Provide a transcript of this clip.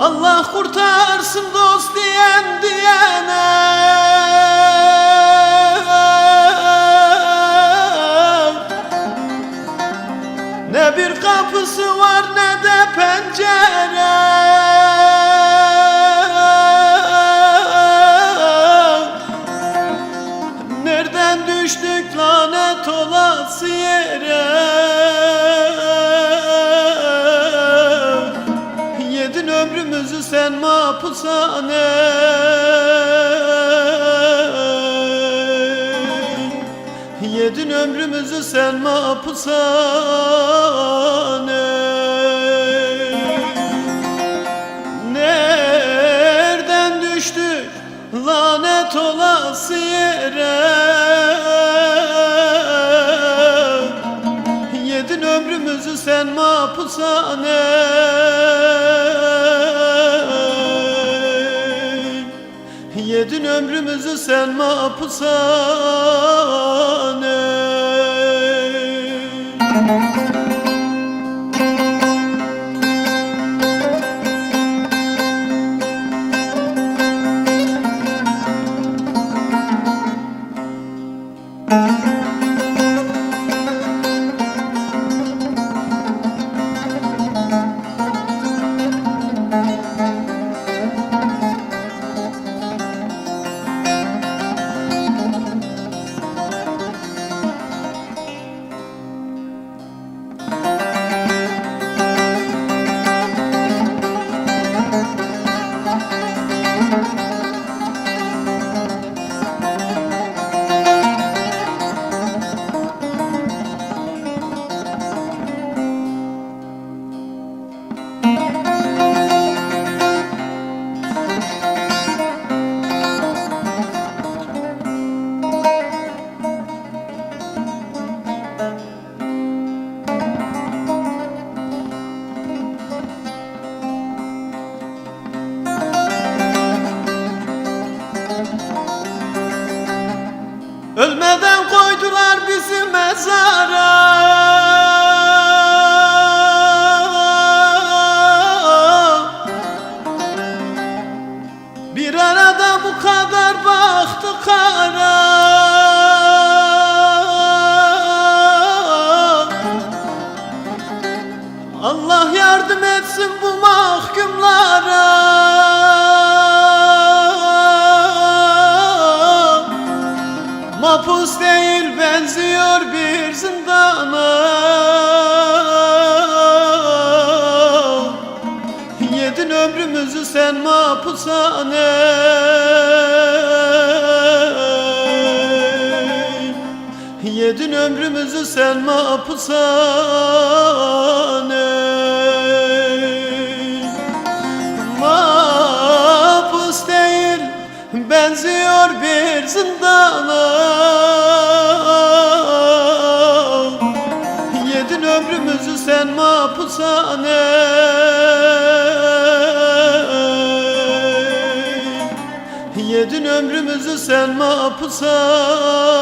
Allah kurtarsın dost diyen diyene. Ne bir kapısı var ne de pencere. Nereden düştük lanet olası yere. Yedin ömrümüzü sen mahpushane. Yedin ömrümüzü sen mahpushane. Nereden düştük lanet olası yere. Yedin ömrümüzü sen mahpushane. Yedin ömrümüzü sen mahpushane. Ölmeden koydular bizi mezara. Bir arada bu kadar baktık ara. Allah yardım etsin bu mahkumlara. Mahpus değil benziyor bir zindana. Yedin ömrümüzü sen mahpushane. Yedin ömrümüzü sen mahpushane. Mahpus değil benziyor bir zindana. Yedin ömrümüzü sen mahpushane. Yedin ömrümüzü sen mahpushane.